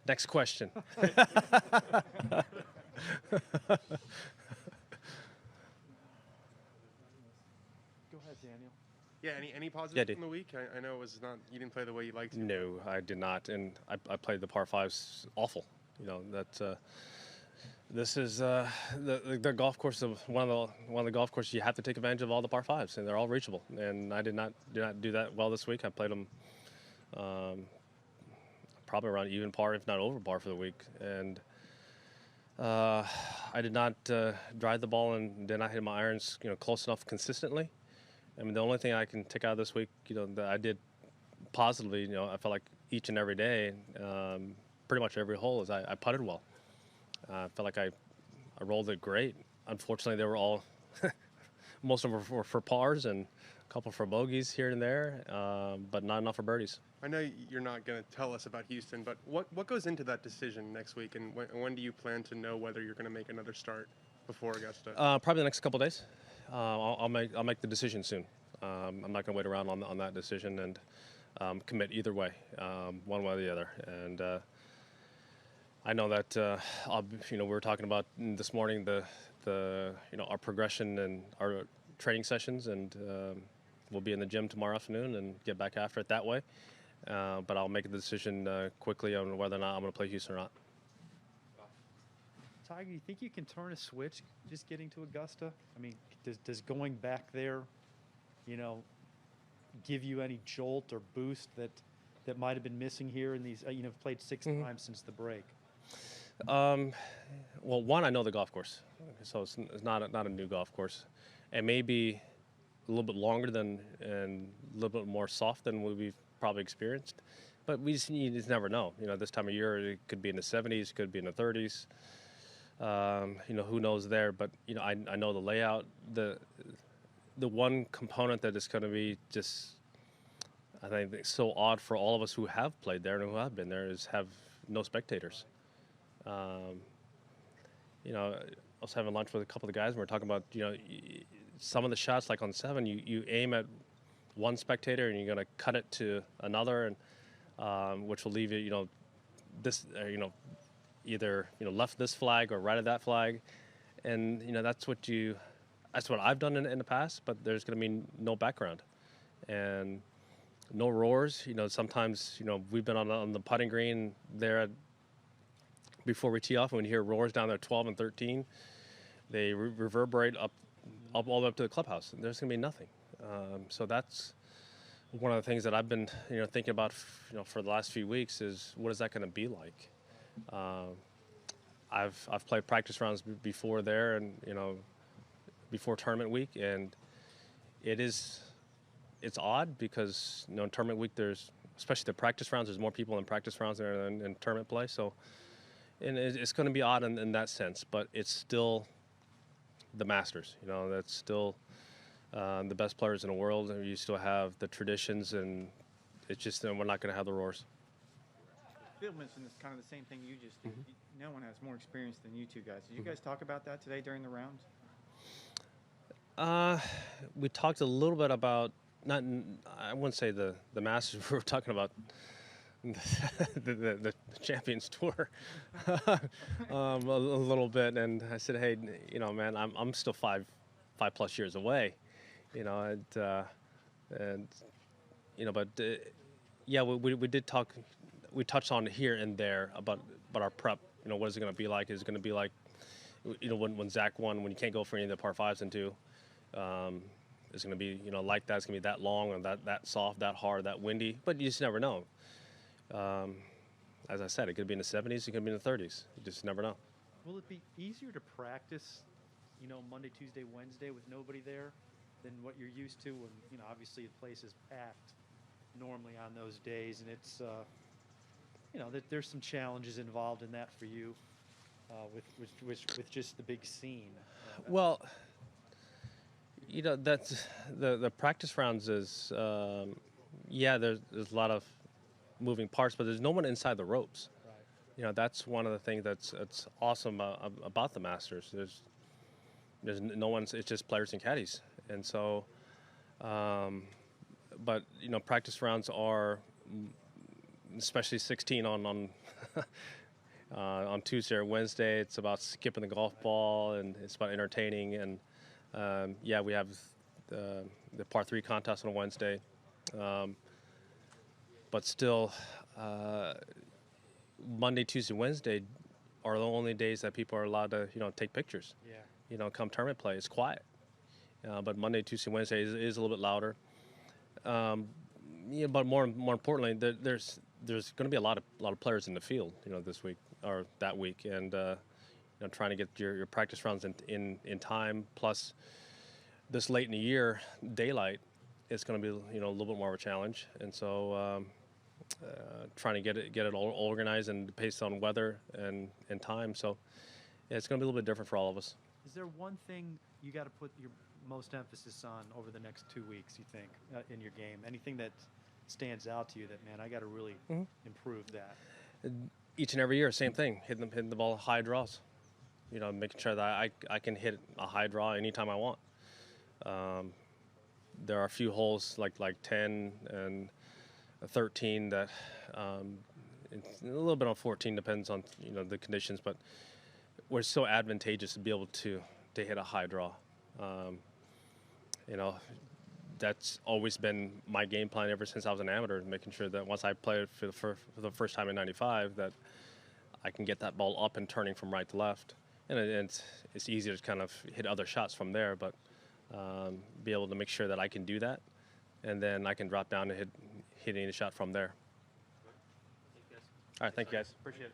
Next question. Go ahead, Daniel. Yeah, any Yeah, positives dude. from the week? I know it was not, you didn't play the way you liked to. No, I did not, and I played the par fives awful. You know that this is the golf course of one of the golf courses you have to take advantage of all the par fives, and they're all reachable. And I did not do that well this week. I played them probably around even par, if not over par, for the week, and I did not drive the ball and did not hit my irons close enough consistently. I mean, the only thing I can take out of this week, that I did positively, I felt like each and every day, pretty much every hole, is I putted well. I felt like I rolled it great. Unfortunately, they were all, most of them were for pars and a couple for bogeys here and there, but not enough for birdies. I know you're not going to tell us about Houston, but what goes into that decision next week, and when do you plan to know whether you're going to make another start before Augusta? Probably the next couple days. I'll make the decision soon. I'm not going to wait around on that decision and commit either way, one way or the other. And I know that we were talking about this morning our progression and our training sessions, and we'll be in the gym tomorrow afternoon and get back after it that way. But I'll make a decision quickly on whether or not I'm going to play Houston or not. Tiger, you think you can turn a switch just getting to Augusta? I mean, does going back there, give you any jolt or boost that might have been missing here in these? You've played 6 times since the break. Well, one, I know the golf course, so it's not a new golf course, and maybe a little bit longer and a little bit more soft than what we've probably experienced. But you just never know. This time of year it could be in the 70s, it could be in the 30s. Who knows there? But I know the layout. The one component that is going to be just, I think, so odd for all of us who have played there and who have been there is have no spectators. I was having lunch with a couple of the guys, and we were talking about some of the shots, like on 7, you aim at one spectator and you're going to cut it to another, and which will leave you this either left this flag or right of that flag, and that's what I've done in the past. But there's going to be no background and no roars. Sometimes we've been on the putting green there before we tee off, and when you hear roars down there 12 and 13, they reverberate up all the way up to the clubhouse. And there's going to be nothing. So that's one of the things that I've been thinking about for the last few weeks is what is that going to be like. I've played practice rounds before there, and before tournament week, and it's odd because in tournament week there's, especially the practice rounds, there's more people in practice rounds than in tournament play. So, and it's going to be odd in that sense, but it's still the Masters. That's still the best players in the world, and you still have the traditions, and it's just we're not going to have the roars. Phil mentioned this kind of the same thing you just did. No one has more experience than you two guys. Did you guys talk about that today during the rounds? We talked a little bit about, I wouldn't say the Masters. We were talking about the Champions Tour a little bit, and I said, hey, man, I'm still 5+ years away, but yeah, we did talk. We touched on here and there about our prep. What is it going to be like? Is it going to be like, when Zach won, when you can't go for any of the par 5s and 2? It's going to be, like that. It's going to be that long and that soft, that hard, that windy. But you just never know. As I said, it could be in the 70s. It could be in the 30s. You just never know. Will it be easier to practice, Monday, Tuesday, Wednesday with nobody there than what you're used to when, obviously the place is packed normally on those days, and it's that there's some challenges involved in that for you with just the big scene. Well, that's the practice rounds is there's a lot of moving parts, but there's no one inside the ropes. Right. That's one of the things that's awesome about the Masters. There's no one. It's just players and caddies, and so. But practice rounds are especially 16 on Tuesday or Wednesday. It's about skipping the golf ball, and it's about entertaining. And yeah, we have the par 3 contest on Wednesday. But still, Monday, Tuesday, Wednesday are the only days that people are allowed to, take pictures. Yeah. Come tournament play, it's quiet. But Monday, Tuesday, Wednesday is a little bit louder. But more importantly, there's going to be a lot of players in the field, this week or that week, and trying to get your practice rounds in time. Plus, this late in the year, daylight is going to be a little bit more of a challenge, and so trying to get it all organized and based on weather and time. So yeah, it's going to be a little bit different for all of us. Is there one thing you got to put your most emphasis on over the next 2 weeks, you think, in your game? Anything that stands out to you that, man, I got to really improve that? Each and every year, same thing, hitting the ball high draws. Making sure that I can hit a high draw anytime I want. There are a few holes like 10 and 13 that it's a little bit on 14, depends on the conditions, but where it's so advantageous to be able to hit a high draw. That's always been my game plan ever since I was an amateur, making sure that once I played for the first time in '95, that I can get that ball up and turning from right to left. And it's easier to kind of hit other shots from there, but be able to make sure that I can do that, and then I can drop down and hit any shot from there. All right, thank you guys. Appreciate it.